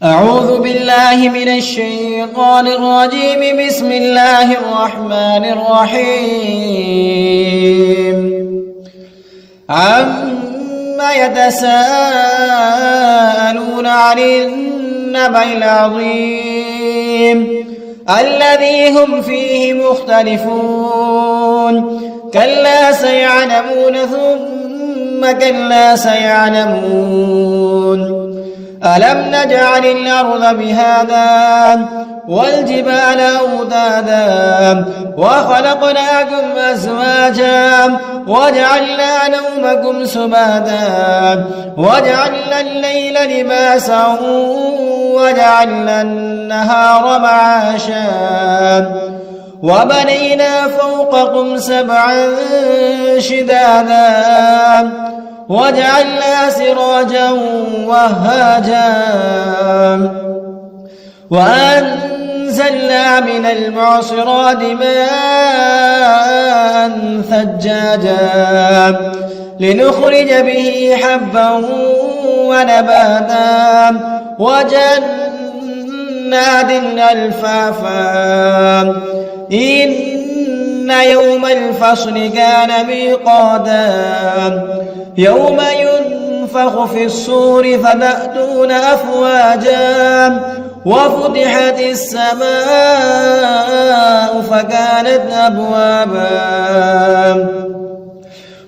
أعوذ بالله من الشيطان الرجيم. بسم الله الرحمن الرحيم. عما يتساءلون عن النبأ العظيم الذي هم فيه مختلفون. كلا سيعلمون ثم كلا سيعلمون. ألم نجعل الأرض بهادا والجبال أوتادا وخلقناكم أزواجا وجعلنا نومكم سباتا وجعلنا الليل لباسا وجعلنا النهار معاشا وبنينا فوقكم سبعا شدادا وجعلنا سراجا وهاجا وأنزلنا من المعصرات ماء ثجاجا لنخرج به حبا ونباتا وجنات ألفافا. إن يوم الفصل كان ميقاتا يوم ينفخ في الصور فتأتون أفواجا وفتحت السماء فكانت أبوابا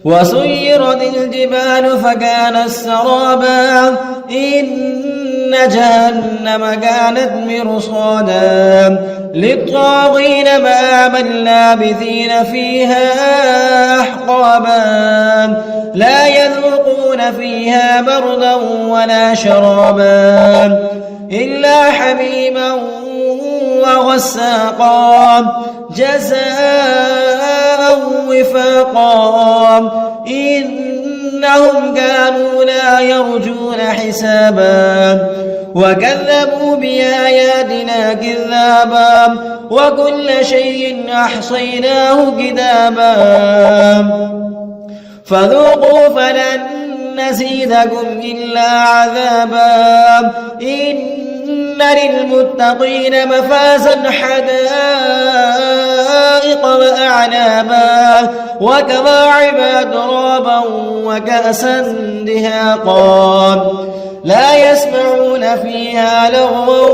وسيرت الجبال فكانت سرابا. إن جهنم كانت مرصادا للطاغين مآبا لابثين فيها أحقابا لا يذوقون فيها بردا ولا شرابا إلا حميما وغساقا جزاء وفاقا. إنهم كانوا لا يرجون حسابا وكذبوا بآياتنا كذابا وكل شيء أحصيناه كتابا فذوقوا فلن نزيدكم إلا عذابا. إن للمتقين مفازا حدائق وأعنابا وكواعب أترابا وكأسا دهاقا لا يسمعون فيها لغوا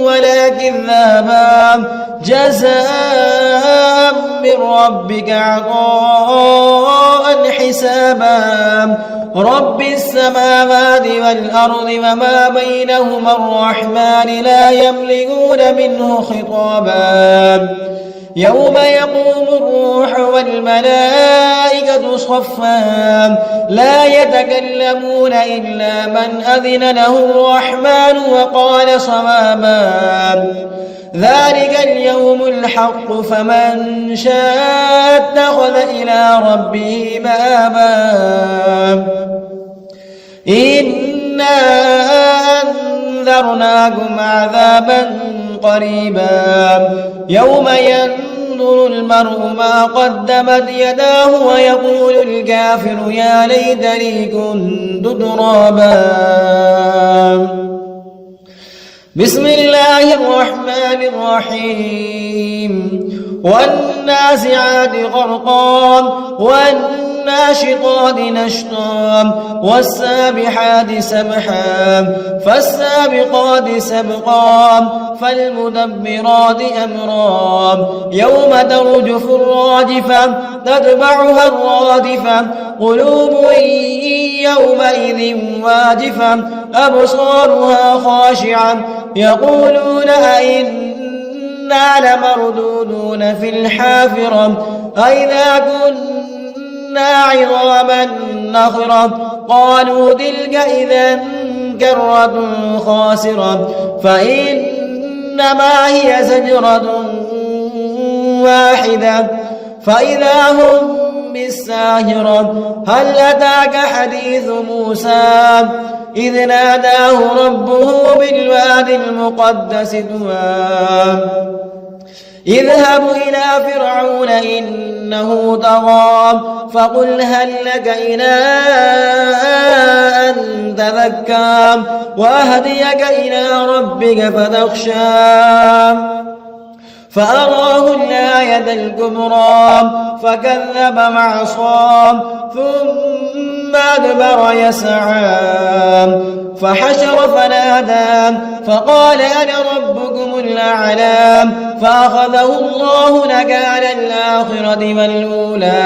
ولا كذابا جزاء من ربك عطاء حسابا. رب السماوات والأرض وما بينهما الرحمن لا يملكون منه خطابا. يوم يقوم الروح والملائكة صفا لا يتكلمون إلا من أذن له الرحمن وقال صوابا. ذلك اليوم الحق فمن شاء اتخذ إلى ربه مآبا. إنا أنذرناكم عذابا قريبا يوم ينظر المرء ما قدمت يداه ويقول الكافر يا ليتني كنت ترابا. بسم الله الرحمن الرحيم. والنازعات غرقا والناشطات نشطا والسابحات سبحا فالسابقات سبقا فالمدبرات أمرا يوم ترجف الراجفة تتبعها الرادفة قلوب يومئذ واجفة أبصارها خاشعة يقولون أئنا لمردودون في الحافرة أئذا كنا عظاما نخرة قالوا تلك إذا كرة خاسرة فإنما هي زجرة واحدة فإذا هم بالساهرة. هل أتاك حديث موسى إذ ناداه ربه بالواد المقدس طوى اذهب إلى فرعون إنه طغى فقل هل لك إلى أن تذكى وأهديك إلى ربك فتخشى فأراه الآية الكبرى فكذب وعصى ثم أدبر يسعى فحشر فنادى فقال أنا ربكم الأعلى فأخذه الله نكال الآخرة والأولى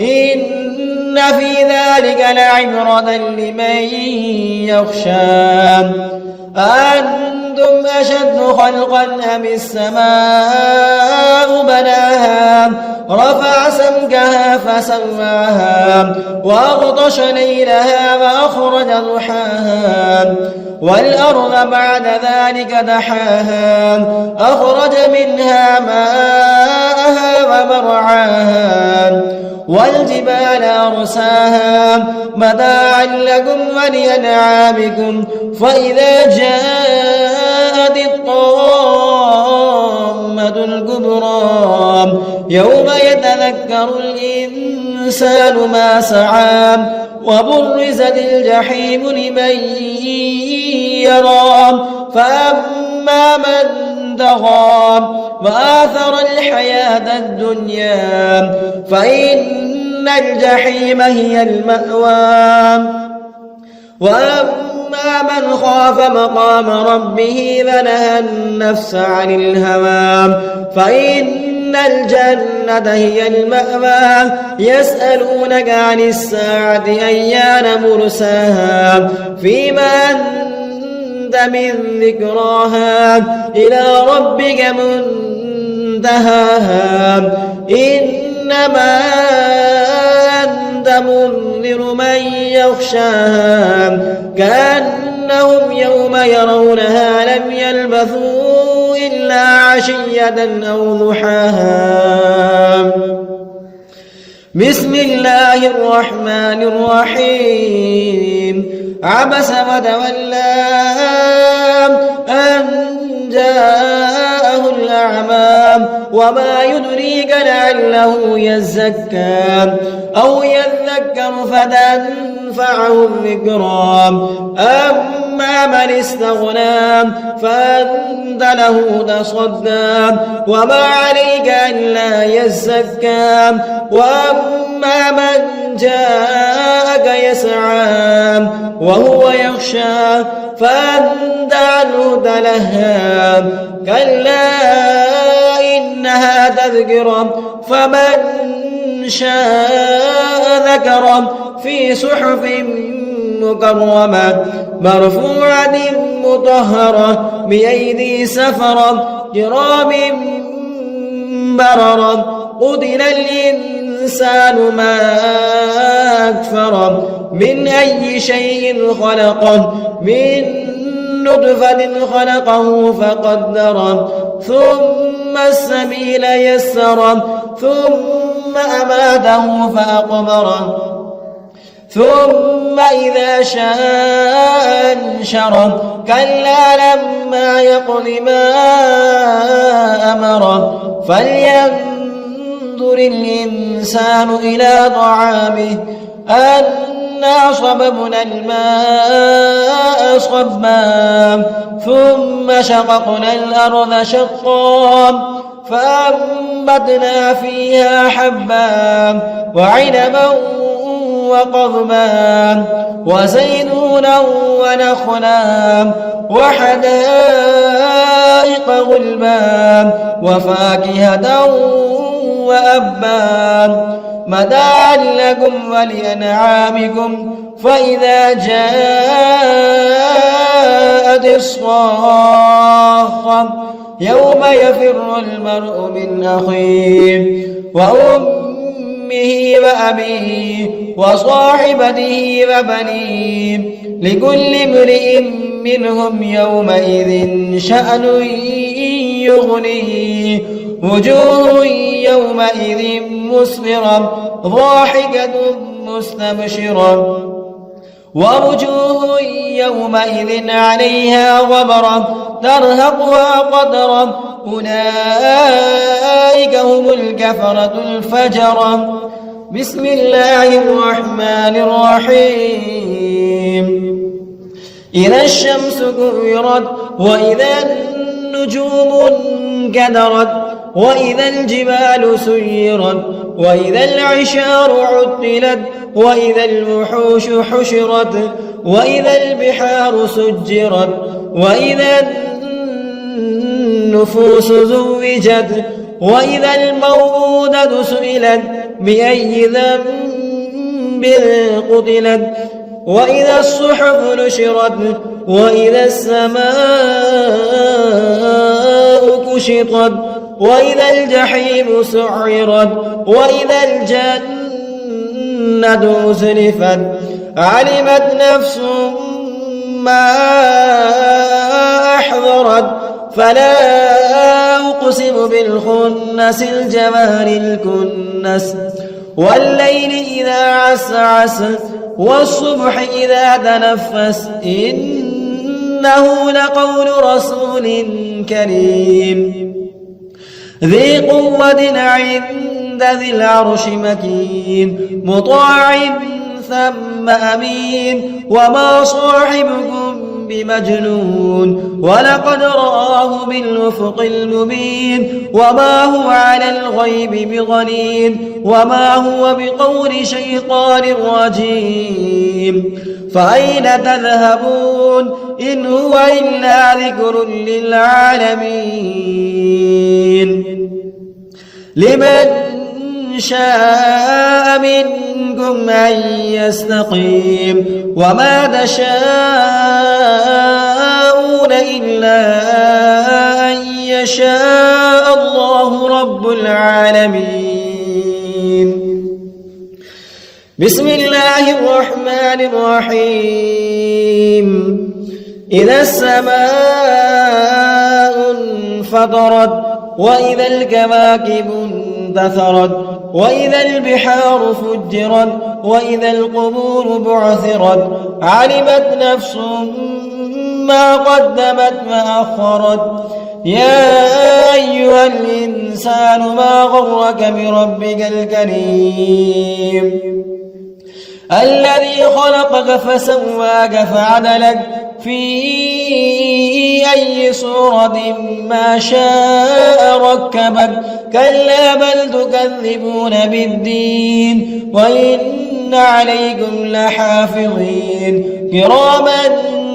إن في ذلك لعبرة لمن يخشى أنتم أشد خلقا أم السماء بناها رفع سمكها فسواها وأغطش ليلها وأخرج ضحاها والأرض بعد ذلك دحاها أخرج منها ماءها ومرعاها والجبال أرساها متاعا لكم ولأنعامكم فإذا جاءت الطامة الكبرى يوم يتذكر الإنسان ما سعى وبرزت الجحيم لمن يرى فأما من طغى وآثر الحياة الدنيا فإن الجحيم هي المأوى وأما من خاف مقام ربه ونهى النفس عن الهوى فإن الجنة هي المأوى يسألونك عن الساعة أيان مرساها فيما أنت من ذكراها إلى ربك منتهاها إنما أنت منذر من يخشاها كأنهم يوم يرونها لم يلبثوا إلا عشية أو ضحاها بسم الله الرحمن الرحيم عبس وتولى أن جاءه الأعمى وما يدريك لعله يزكى أو يذكر فتنفعه الذكرى أما من استغنى فأنت له تصدى وما عليك ألا يزكى وأما من جاءك يسعى وهو يخشى فأنت عنه تلهى كلا إنها تذكرة فمن شاء ذكره في صحف مكرمة مرفوعة مطهرة بأيدي سفرة كرام بررة قتل الإنسان ما أكفره من أي شيء خلقه من نطفة خلقه فقدره ثم السبيل يسره ثم أماته فأقبره ثم إذا شاء أنشره كلا لما يقض ما أمره فلينظر الإنسان إلى طعامه أنا صببنا الماء صبا ثم شققنا الأرض شقا فأنبتنا فيها حبا وعنبا وقضبا وزيتونا ونخلا وحدائق غلبا وفاكهة وأبا متاعا لكم ولأنعامكم فإذا جاءت الصاخة يوم يفر المرء من أخيه وأمه وأبيه وصاحبته وبنيه لكل امرئ منهم يومئذ شأن يغنيه وجوه يومئذ مسفرة ضاحكة مستبشرة ووجوه يومئذ عليها غبرة ترهقها قدرة أولئك هم الكفرة الفجرة. بسم الله الرحمن الرحيم. إذا الشمس كورت وإذا النجوم انكدرت وإذا الجبال سيرت وإذا العشار عطلت وإذا الوحوش حشرت وإذا البحار سجرت وإذا النفوس زوجت وإذا الموءودة سئلت بأي ذنب قتلت وإذا الصحف نشرت وإذا السماء كشطت وإذا الجحيم سعرت وإذا الجنة أزلفت علمت نفس ما أحضرت فلا أقسم بالخنس الجوار الكنس والليل إذا عسعس والصبح إذا تنفس إنه لقول رسول كريم ذي قوة عند ذي العرش مكين مطاع ثم أمين وما صاحبكم بمجنون ولقد رآه بالأفق المبين وما هو على الغيب بضنين وما هو بقول شيطان رجيم فأين تذهبون إن هو إلا ذكر للعالمين لمن شاء منكم أن يستقيم وما تشاءون إلا أن يشاء الله رب العالمين. بسم الله الرحمن الرحيم. إذا السماء انفطرت وإذا الكواكب انتثرت وإذا البحار فجرت وإذا القبور بعثرت علمت نفس ما قدمت وأخرت يا أيها الإنسان ما غرك بربك الكريم الذي خلقك فسواك فعدلك في أي صورة ما شاء ركبك كلا بل تكذبون بالدين وإن عليكم لحافظين كراما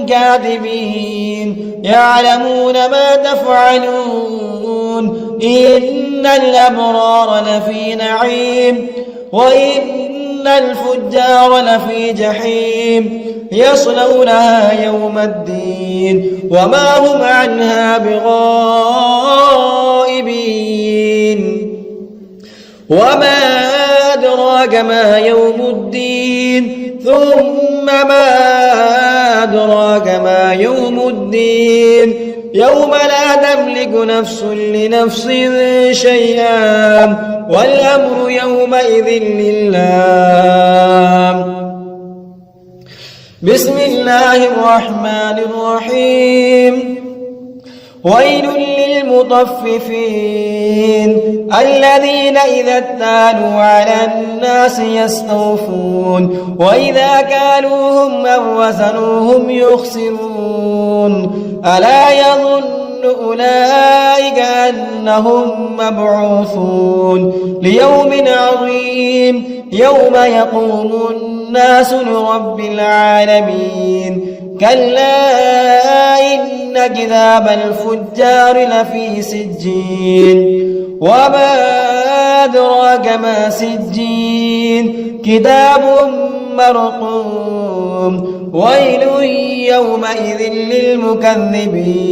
كاتبين يعلمون ما تفعلون إن الأبرار لفي نعيم وإن الفجار لفي جحيم يصلونها يوم الدين وما هم عنها بغائبين وما أدراك ما يوم الدين ثم ما أدراك ما يوم الدين يوم لا تملك نفس لنفس شيئا والأمر يومئذ لله. بسم الله الرحمن الرحيم. ويل للمطففين الذين إذا اكتالوا على الناس يستوفون وإذا كالوهم أو وزنوهم يخسرون ألا يظن أولئك أنهم مبعوثون ليوم عظيم يوم يقوم الناس لرب العالمين كلا إن كتاب الفجار لفي سجين وما أدراك ما سجين كتاب مرقوم ويل يومئذ للمكذبين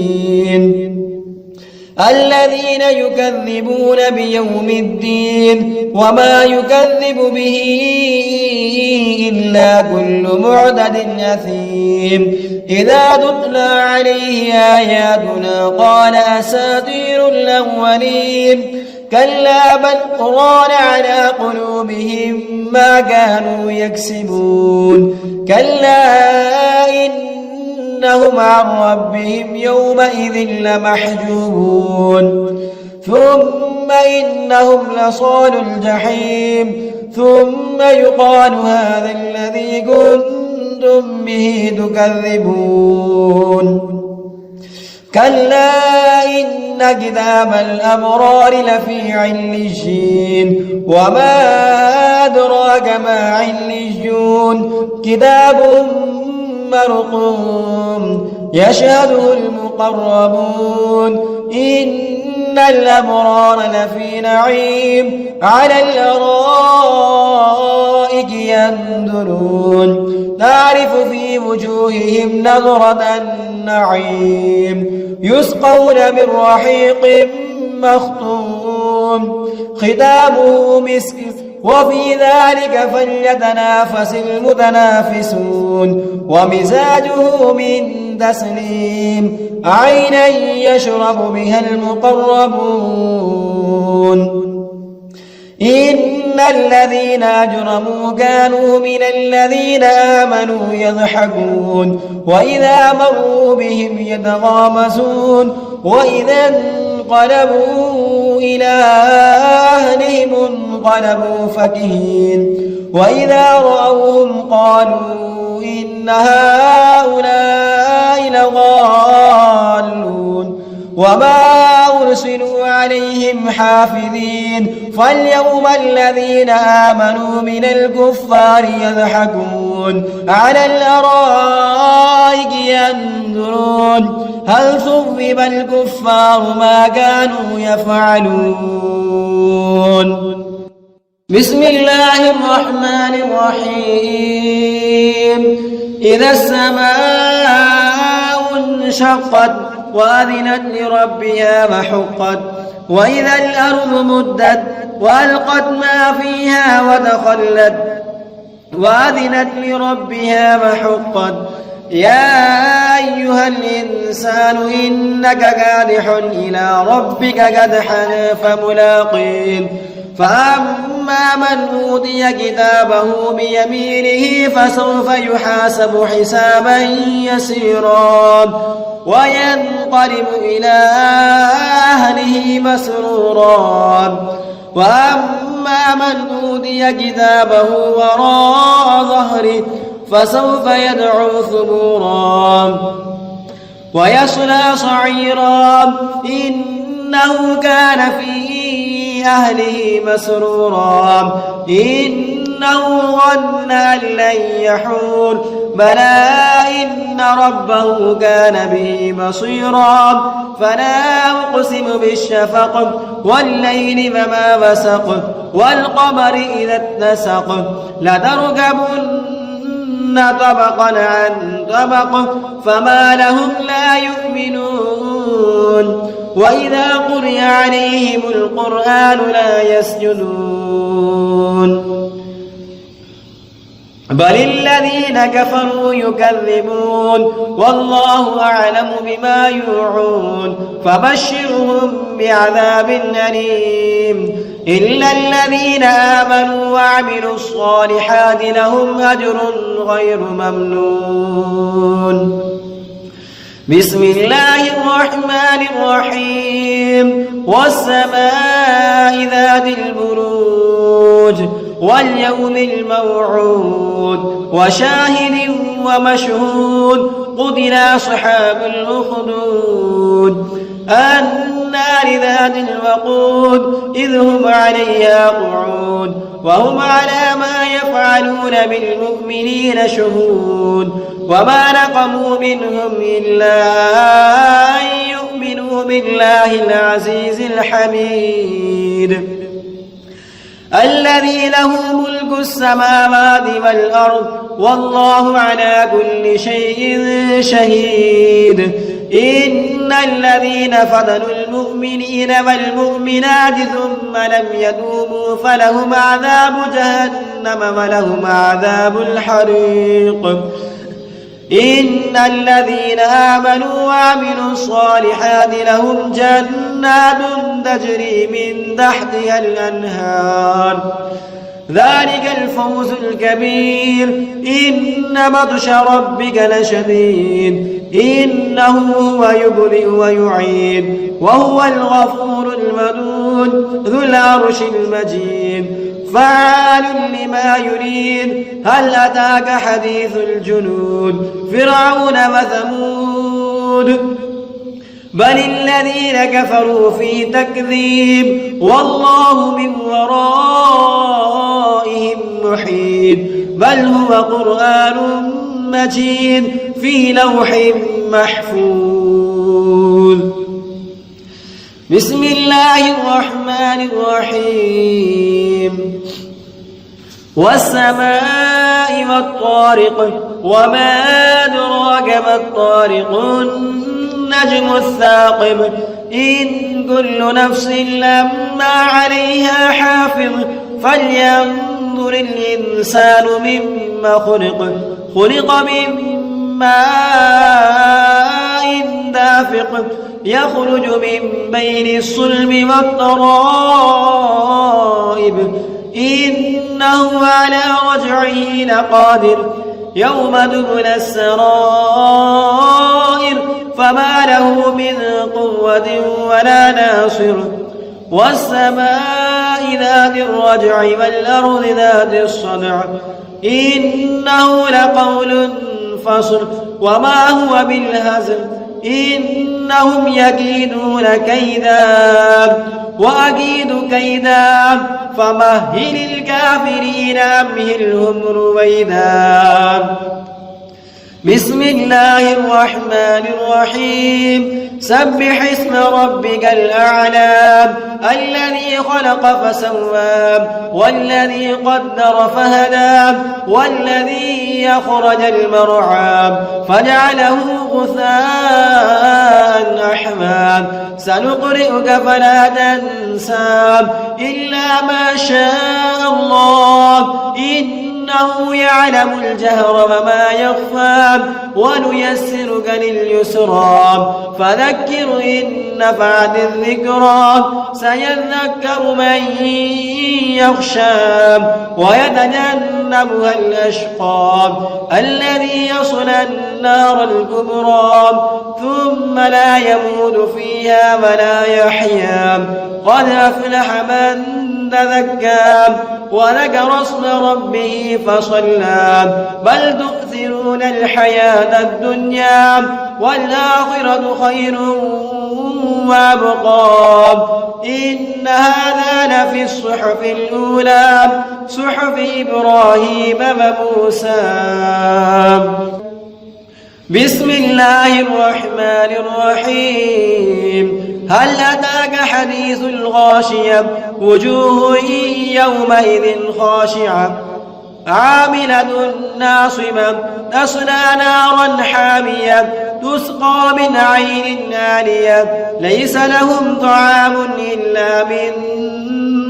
الذين يكذبون بيوم الدين وما يكذب به إلا كل معتد أثيم إذا تتلى عليه آياتنا قال أساطير الأولين كلا بل ران على قلوبهم ما كانوا يكسبون كلا إن إنهم عن ربهم يومئذ لمحجوبون ثم إنهم لصال الجحيم ثم يقال هذا الذي كنتم به تكذبون كلا إن كتاب الأبرار لفي عليين وما أدراك ما عليون كتاب مرقوم يشهده المقربون إن الأبرار لفي نعيم على الأرائك ينظرون تعرف في وجوههم نظرة النعيم يسقون من رحيق مختوم ختامه مسك وفي ذلك فليتنافس المتنافسون ومزاجه من تسنيم عينا يشرب بها المقربون إن الذين أجرموا كانوا من الذين آمنوا يضحكون وإذا مروا بهم يتغامزون وإذا انقلبوا إلى أهلهم انقلبوا فكهين وإذا رأوهم قالوا إن هؤلاء لضالون وما أرسلوا عليهم حافظين فاليوم الذين آمنوا من الكفار يضحكون على الأرائك ينظرون هل ثوب الكفار ما كانوا يفعلون بسم الله الرحمن الرحيم إذا السماء انشقت وأذنت لربها وحقت وإذا الأرض مدت وألقت ما فيها وتخلت وأذنت لربها وحقت يا أيها الإنسان إنك كادح إلى ربك كدحا فملاقيه فأما من أوتي كتابه بيمينه فسوف يحاسب حسابا يسيرا وينقلب إلى أهله مسرورا وأما من أوتي كتابه وراء ظهره فسوف يدعو ثبورا ويصلى صعيرا إنه كان في أهله مسرورا إنه ظن أن لن يحور بلى إن ربه كان به بصيرا فلا أقسم بالشفق والليل وما وسق والقمر إذا اتسق لتركبن طبقا عن طبق فما لهم لا يؤمنون وإذا قرئ عليهم القرآن لا يسجدون بل الذين كفروا يكذبون والله أعلم بما يوعون فبشرهم بعذاب أليم إلا الذين آمنوا وعملوا الصالحات لهم أجر غير ممنون بسم الله الرحمن الرحيم والسماء ذات البروج واليوم الموعود وشاهد ومشهود قتل أصحاب الأخدود النار ذات الوقود إذ هم عليها قعود وهم على ما يفعلون بالمؤمنين شهود وما نقموا منهم إلا أن يؤمنوا بالله العزيز الحميد الذي له ملك السماوات والأرض والله على كل شيء شهيد إن الذين فتنوا المؤمنين والمؤمنات ثم لم يتوبوا فلهم عذاب جهنم ولهم عذاب الحريق إن الذين آمنوا وعملوا الصالحات لهم جنات تجري من تحتها الأنهار ذلك الفوز الكبير. إن بطش ربك لشديد إنه هو يبدئ ويعيد وهو الغفور الودود ذو العرش المجيد فعال لما يريد. هل أتاك حديث الجنود فرعون وثمود بل الذين كفروا في تكذيب والله من ورائهم محيط. بل هو قرآن مجيد في لوح محفوظ. بسم الله الرحمن الرحيم. والسماء والطارق وما أدراك ما الطارق النجم الثاقب. إن كل نفس لما عليها حافظ. فلينظر الإنسان مما خلق. خلق من ماء دافق يخرج من بين الصلب والترائب. إنه على رجعه لقادر. يوم تبلى السرائر فما له من قوة ولا ناصر. والسماء ذات الرجع والأرض ذات الصدع إنه لقول فصل وما هو بالهزل. إنهم يكيدون كيدا وأكيد كيدا فمهل الكافرين أمهلهم رويدا. بسم الله الرحمن الرحيم. سبح اسم ربك الأعلى الذي خلق فسوى والذي قدر فهدى والذي يخرج المرعى فجعله غثاء أحمى. سنقرئك فلا تنسى إلا ما شاء الله إنه يعلم الجهر وما يخفى ونيسرك لليسرى فذكر إن نفعت الذكرى. سيذكر من يخشى ويتجنبها الأشقى الذي يصلى النار الكبرى ثم لا يموت فيها ولا يحيا. قد أفلح من تذكى وذكر اسم ربه فصلى. بل تؤثرون الحياة الدنيا والآخرة خير وأبقى. إن هذا لفي الصحف الأولى صحف إبراهيم وموسى. بسم الله الرحمن الرحيم. هل أتاك حديث الغاشية وجوه يومئذ خاشعة عاملة ناصبة تصلى نارا حامية تسقى من عين آنية ليس لهم طعام إلا من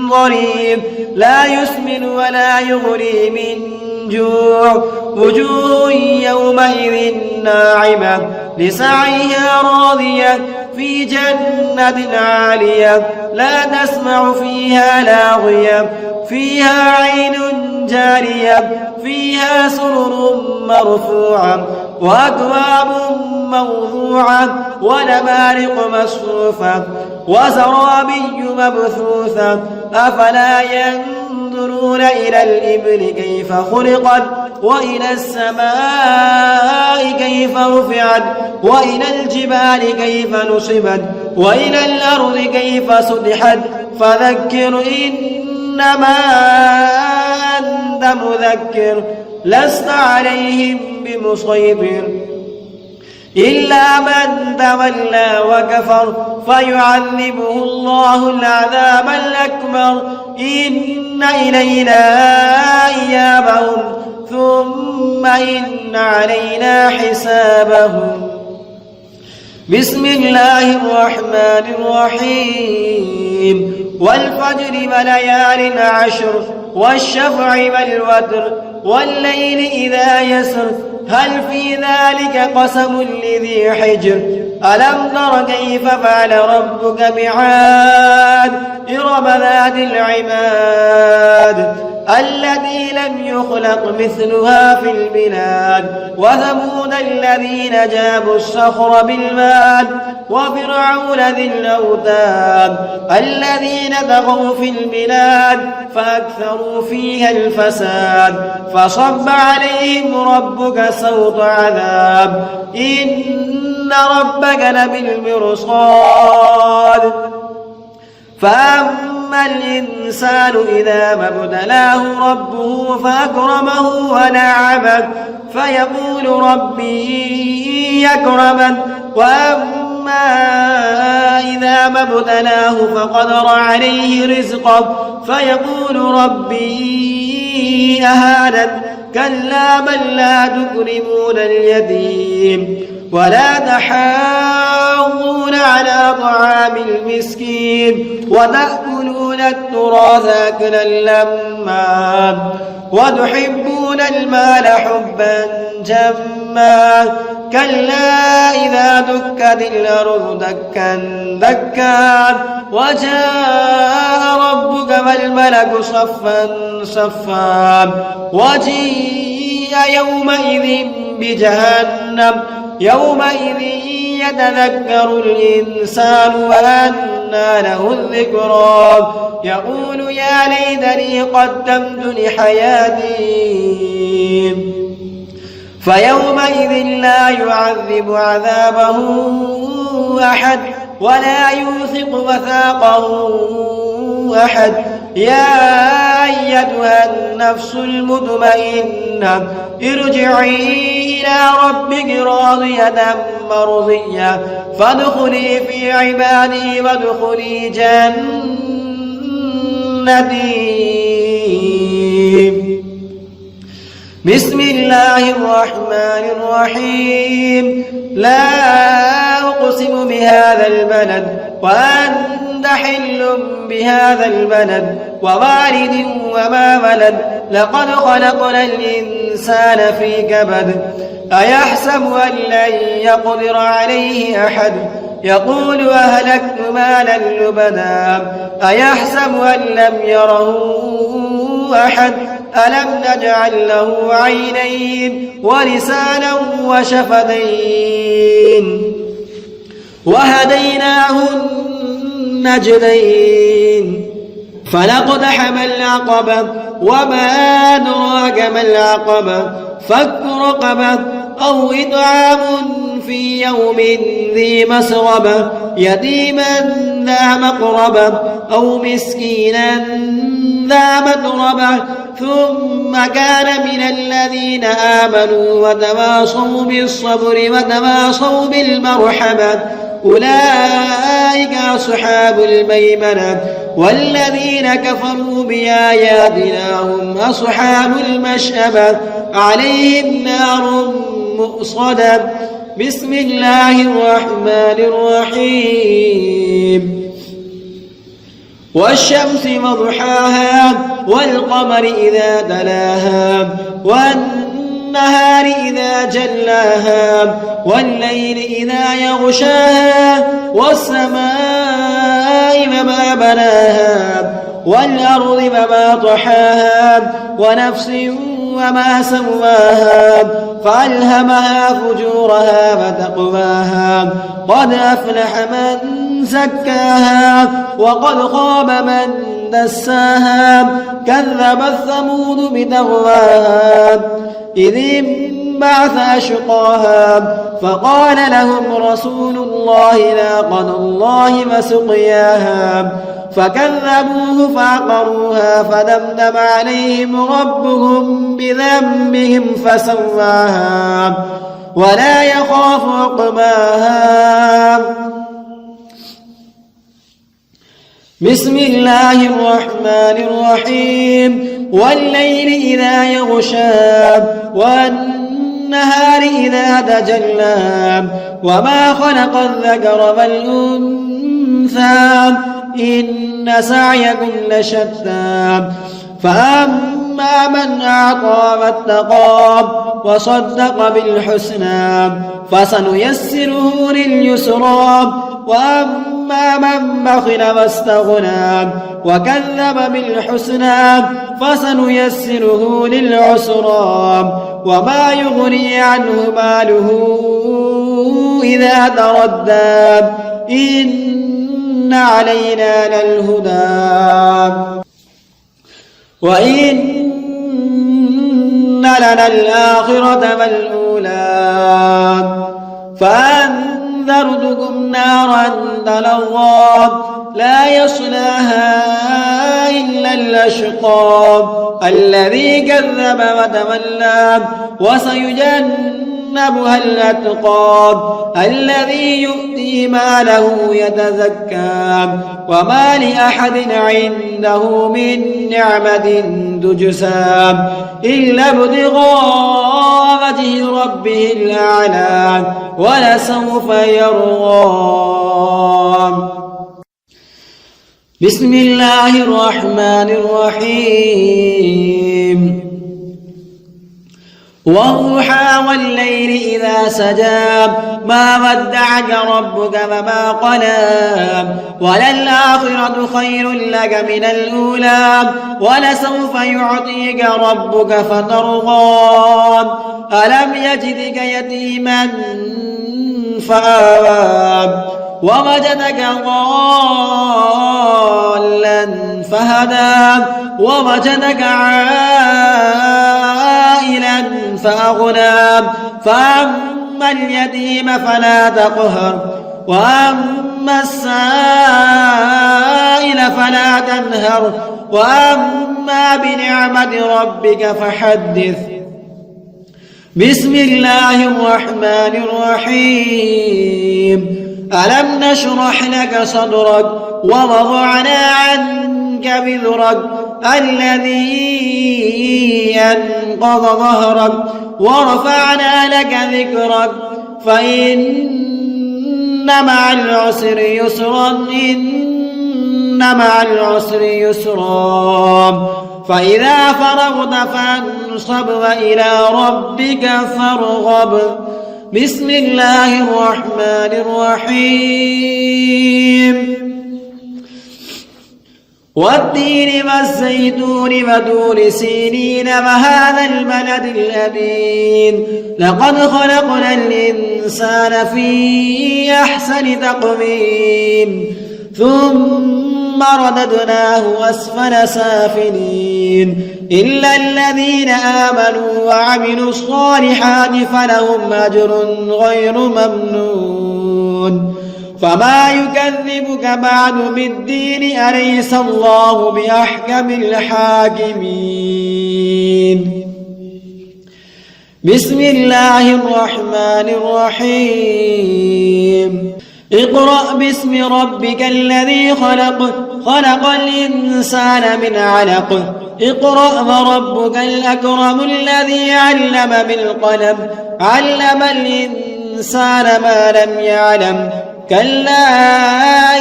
ضريع لا يسمن ولا يغني من جوع. وجوه يومئذ ناعمة لسعيها راضية في جنة عالية لا تسمع فيها لاغية فيها عين جارية فيها سرر مرفوعة وأكواب موضوعة ونمارق مصفوفة وزرابي مبثوثة. أفلا ينظرون إلى الإبل كيف خلقت وإلى السماء كيف رفعت وإلى الجبال كيف نصبت وإلى الأرض كيف سطحت. فذكر إنما أنت مذكر لست عليهم بمسيطر إلا من تولى وكفر فيعذبه الله العذاب الأكبر. إن إلينا إيابهم ثم إن علينا حسابهم. بسم الله الرحمن الرحيم. والفجر وليال عشر والشفع والوتر والليل إذا يسر هل في ذلك قسم لذي حجر ألم تر كيف فعل ربك بعاد إرم ذات العماد التي لم يخلق مثلها في البلاد وثمود الذين جابوا الصخر بالواد وفرعون ذي الأوتاد الذين طغوا في البلاد فأكثروا فيها الفساد فصب عليهم ربك سوط عذاب إن ربك لبالمرصاد فأما الإنسان إذا ما ابتلاه ربه فأكرمه ونعمه فيقول ربي يكرمن وأما إذا ما ابتلاه فقدر عليه رزقه فيقول ربي أهانن كلا بل لا تكرمون اليتيم ولا تحاضون على طعام المسكين وتأكلون التراث أكلا لما وتحبون المال حبا جما كلا إذا دكت الأرض دكا دكا وجاء ربك والملك صفا صفا وجيء يومئذ بجهنم يومئذ يتذكر الإنسان وأنى له الذكرى يقول يا ليتني قدمت لحياتي فيومئذ لا يعذب عذابه أحد ولا يوثق وثاقه أحد يا أيتها النفس المطمئنة ارجعي إلى ربك راضية مرضية فادخلي في عبادي وادخلي جنتي بسم الله الرحمن الرحيم لا أقسم بهذا البلد وأنت حل بهذا البلد ووالد وما ولد لقد خلقنا الإنسان في كبد أيحسب أن لن يقدر عليه أحد يقول أهلكت مالا لبدا أيحسب أن لم يره أحد ألم نجعل له عينين ولسانا وشفتين وهديناه النجدين فلاقتحم العقبة وما أدراك ما العقبة فك رقبة أو إطعام في يوم ذي مسغبة يتيما ذا مقربة أو مسكينا ذا متربة ثم كان من الذين آمنوا وتواصوا بالصبر وتواصوا بالمرحمة أولئك أصحاب الميمنة والذين كفروا بآياتنا هم أصحاب المشأمة عليهم نار مؤصدة بسم الله الرحمن الرحيم والشمس وضحاها والقمر إذا تلاها والنهار إذا جلاها والليل إذا يغشاها والسماء وما بناها والأرض وما طحاها ونفس وما سواها فألهمها فجورها وتقواها قد أفلح من زكاها وقد خاب من دساها كذبت ثمود بتغواها إذ انبعث أشقاها فقال لهم رسول الله ناقة الله وسقياها فكذبوه فعقروها فدمدم عليهم ربهم بذنبهم فسواها ولا يخاف عقباها بسم الله الرحمن الرحيم والليل إذا يغشى والنهار إذا تجلى وما خلق الذكر والأنثى إن سعيكم لشتى فأما وأما من أعطى واتقى وصدق بالحسنى فسنيسره لليسرى وأما من بخل واستغنى وكذب بالحسنى فسنيسره للعسرى وما يغني عنه ماله إذا تردى إن علينا للهدى وإن لنا الآخرة والأولى فأنذرتكم نارا تلظى لا يصلاها إلا الأشقى الذي كذب وتولى وسيجنبها الأتقى الذي يؤتي ماله يتزكى وما لأحد عنده من نعمة تجزى إلا ابتغاء وجه ربه الأعلى ولسوف يرضى. بسم الله الرحمن الرحيم والضحى والليل إذا سجى ما ودعك ربك وما قلى وللآخرة خير لك من الأولى ولسوف يعطيك ربك فترضى ألم يجدك يتيما فآوى ووجدك ضالا فهدى ووجدك عائلا فأغنى فأما اليتيم فلا تقهر وأما السائل فلا تنهر وأما بنعمة ربك فحدث. بسم الله الرحمن الرحيم ألم نشرح لك صدرك ووضعنا عنك وزرك الذي أنقض ظهرك ورفعنا لك ذكرك فإن مع العسر يسرا إن مع العسر يسرا فإذا فرغت فانصب وإلى ربك فارغب. بسم الله الرحمن الرحيم والتين والزيتون وطور سينين وهذا البلد الأمين لقد خلقنا الإنسان في أحسن تقويم ثم رددناه أسفل سافلين إلا الذين آمنوا وعملوا الصالحات فلهم أجر غير ممنون. فما يكذبك بعد بالدين أليس الله بأحكم الحاكمين. بسم الله الرحمن الرحيم اقرأ باسم ربك الذي خلق خلق الإنسان من علق اقرأ وربك الأكرم الذي علم بالقلم علم الإنسان ما لم يعلم كلا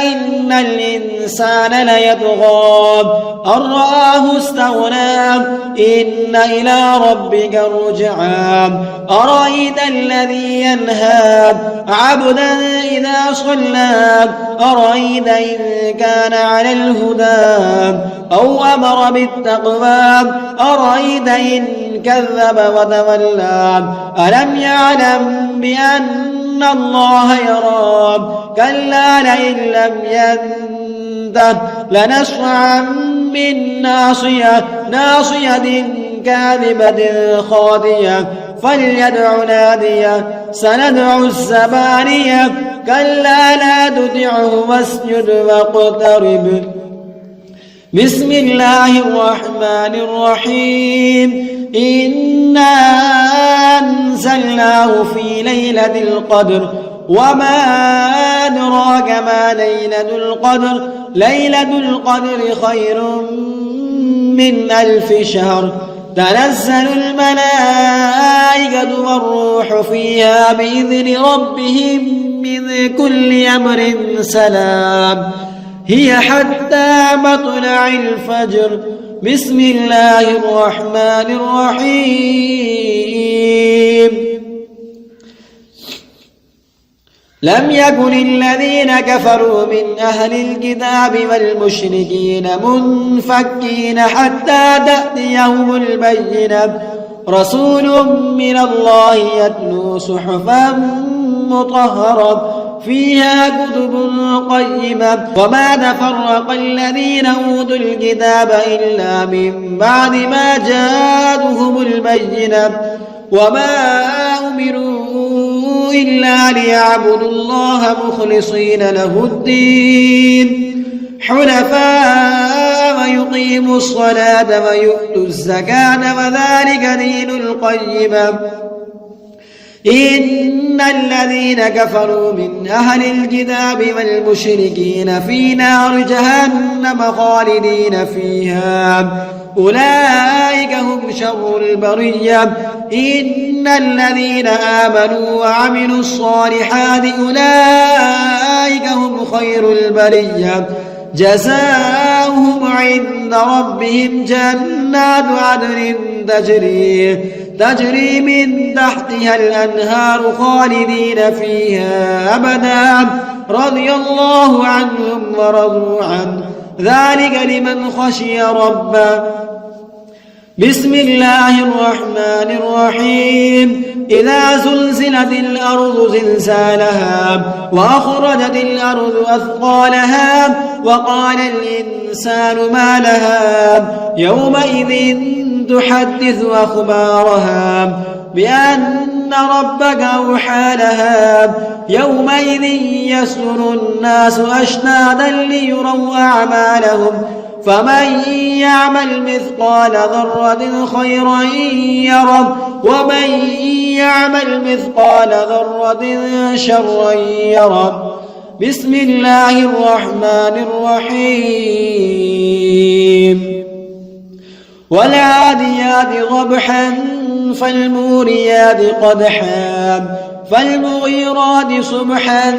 إن الإنسان ليطغى أن رآه استغنى إن إلى ربك الرجعى أرأيت الذي ينهى عبدا إذا صلى أرأيت إن كان على الهدى أو أمر بالتقوى أرأيت إن كذب وتولى ألم يعلم بأن الله يرى كلا لئن لم ينته لنسفعا بالناصية ناصية كاذبة خاطية فليدع نادية سندع الزبانية كلا لا تطعه واسجد واقترب. بسم الله الرحمن الرحيم إنا أنزلناه في ليلة القدر وما أدراك ما ليلة القدر ليلة القدر خير من 1000 شهر تنزل الملائكة والروح فيها بإذن ربهم من كل أمر سلام هي حتى مطلع الفجر بسم الله الرحمن الرحيم لم يكن الذين كفروا من أهل الكتاب والمشركين منفكين حتى تأتيهم البينة رسول من الله يتلو صحفا مطهرة فيها كتب قيمة وما تفرق الذين أوتوا الكتاب إلا من بعد ما جاءتهم البينة وما أمروا إلا ليعبدوا الله مخلصين له الدين حنفاء ويقيموا الصلاة ويؤتوا الزكاة وذلك دين القيمة إن الذين كفروا من أهل الكتاب والمشركين في نار جهنم خالدين فيها أولئك هم شر البرية إن الذين آمنوا وعملوا الصالحات أولئك هم خير البرية جزاؤهم عند ربهم جنات عدن تجري من تحتها الأنهار خالدين فيها أبدا رضي الله عنهم ورضوا عنه ذلك لمن خشي ربه بسم الله الرحمن الرحيم إذا زلزلت الأرض زلزالها وأخرجت الأرض أثقالها وقال الإنسان ما لها يومئذ تحدث أخبارها بأن ربك أوحى لها يومئذ يسر الناس أشتاتا ليروا أعمالهم فمن يعمل مثقال ذرة خيرا يره ومن يعمل مثقال ذرة شرا يره بسم الله الرحمن الرحيم والعاديات ضبحا فالموريات قدحا فالمغيرات صبحا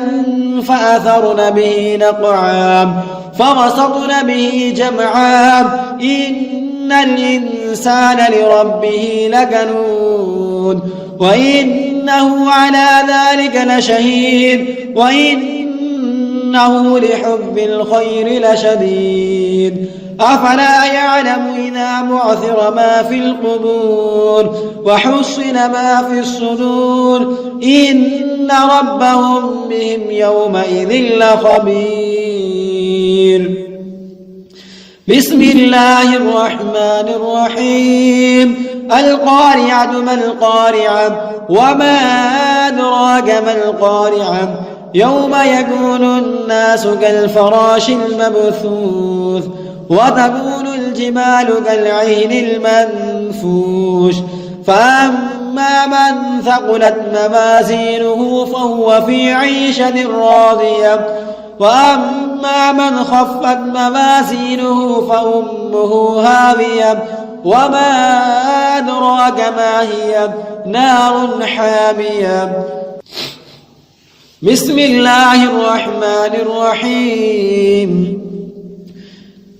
فأثرن به نقعا فوسطن به جمعا إن الإنسان لربه لكنود وإنه على ذلك لشهيد وإنه لحب الخير لشديد أفلا يعلم إذا بعثر ما في القبور وحصل ما في الصدور إن ربهم بهم يومئذ لخبير بسم الله الرحمن الرحيم القارعة ما القارعة وما أدراك ما القارعة يوم يكون الناس كالفراش المبثوث وتكون الجبال كالعهن المنفوش فأما من ثقلت موازينه فهو في عيشة راضية وأما من خفت موازينه فأمه هاوية وما أدراك ما هي نار حامية بسم الله الرحمن الرحيم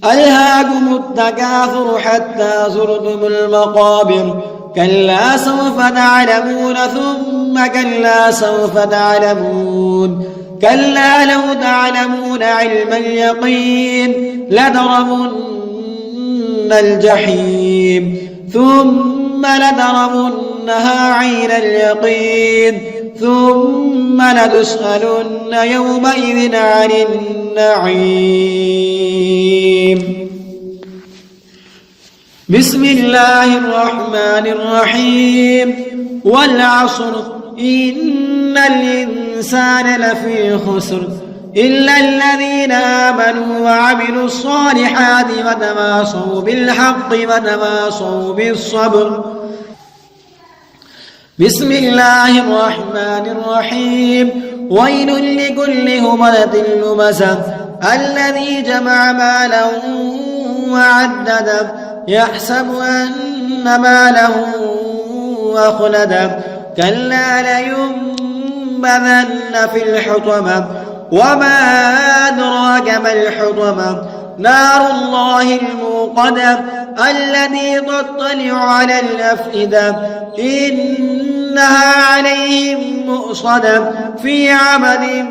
ألهاكم التكاثر حتى زرتم المقابر كلا سوف تعلمون ثم كلا سوف تعلمون كلا لو تعلمون علم اليقين لترون الجحيم ثم لترونها عين اليقين ثم لتسألن يومئذ عن النعيم بسم الله الرحمن الرحيم والعصر إن الإنسان لفي خسر إلا الذين آمنوا وعملوا الصالحات وتواصوا بالحق وتواصوا بالصبر بسم الله الرحمن الرحيم ويل لكل همزة لمزة الذي جمع مالا وعدده يحسب أن ماله أخلده كلا لينبذن في الحطمة وما أدراك ما الحطمة نار الله الموقدة الذي تطلع على الأفئدة إنها عليهم مؤصدة في عمد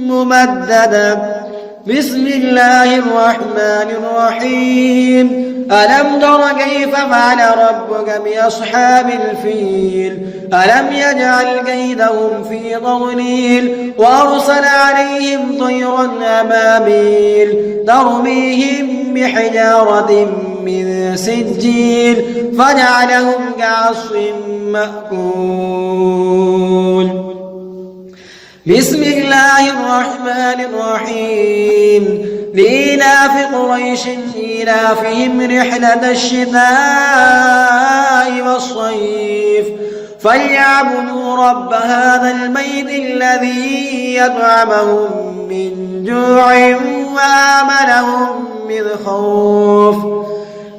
ممددة. بسم الله الرحمن الرحيم. ألم تر كيف فعل ربك بأصحاب الفيل ألم يجعل كيدهم في تضليل وأرسل عليهم طيرا أبابيل ترميهم بحجارة من سجيل فجعلهم كعصف مأكول. بسم الله الرحمن الرحيم. لإيلاف قريش إيلافهم رحلة الشتاء والصيف فليعبدوا رب هذا البيت الذي يطعمهم من جوع وآمنهم من خوف.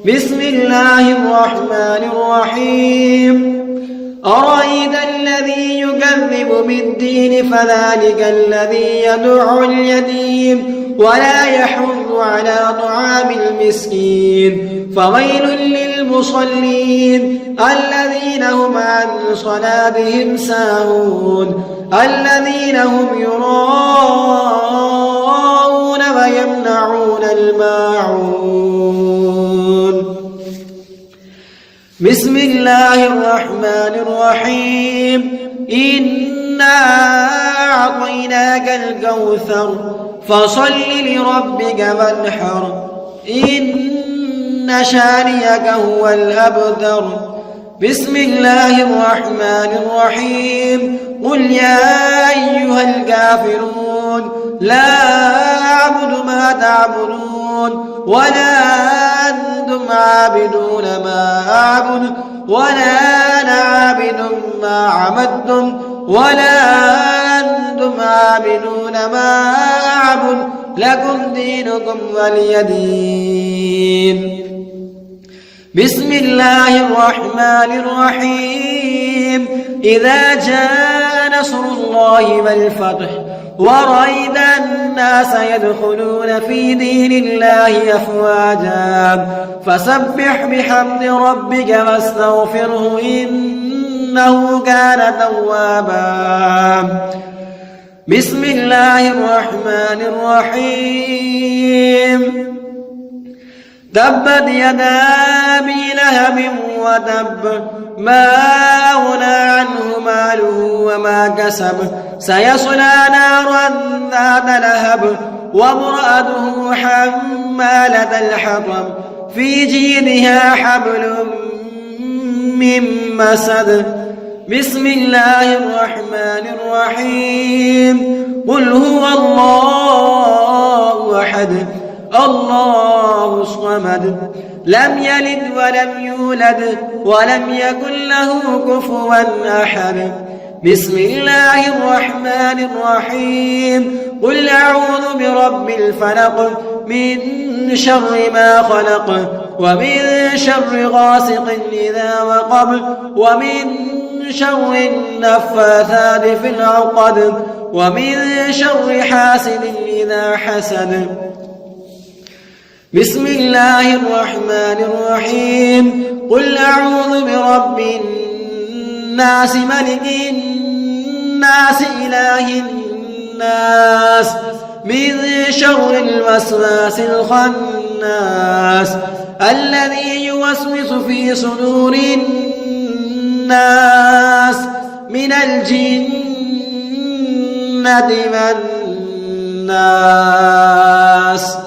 بسم الله الرحمن الرحيم. أرأيت الذي يكذب بالدين فذلك الذي يدع اليتيم ولا يحض على طعام المسكين فويل للمصلين الذين هم عن صلاتهم ساهون الذين هم يراءون ويمنعون الماعون. بسم الله الرحمن الرحيم. إنا أعطيناك الكوثر فصل لربك وانحر إن شانئك هو الأبتر. بسم الله الرحمن الرحيم. قل يا أيها الكافرون لا أعبد ما تعبدون ولا أنتم عابدون ما أعبد ولا أنا عابد ما عبدتم ولا أنتم عابدون ما أعبد لكم دينكم ولي دين. بسم الله الرحمن الرحيم. إذا جاء نصر الله والفتح ورأيت الناس يدخلون في دين الله أفواجا فسبح بحمد ربك واستغفره إنه كان توابا. بسم الله الرحمن الرحيم. تبت يدا أبي لهب وتب ما أغنى عنه ماله وما كسب سيصلى نارا ذات لهب وامرأته حمالة الحطب في جيدها حبل من مسد. بسم الله الرحمن الرحيم. قل هو الله أحد الله الصمد لم يلد ولم يولد ولم يكن له كفوا أحد. بسم الله الرحمن الرحيم. قل أعوذ برب الفلق من شر ما خلق ومن شر غاسق إذا وقب ومن شر النفاثات في العقد ومن شر حاسد إذا حسد. بسم الله الرحمن الرحيم. قل أعوذ برب الناس ملك الناس إله الناس من شر الوسواس الخناس الذي يوسوس في صدور الناس من الجنة والناس.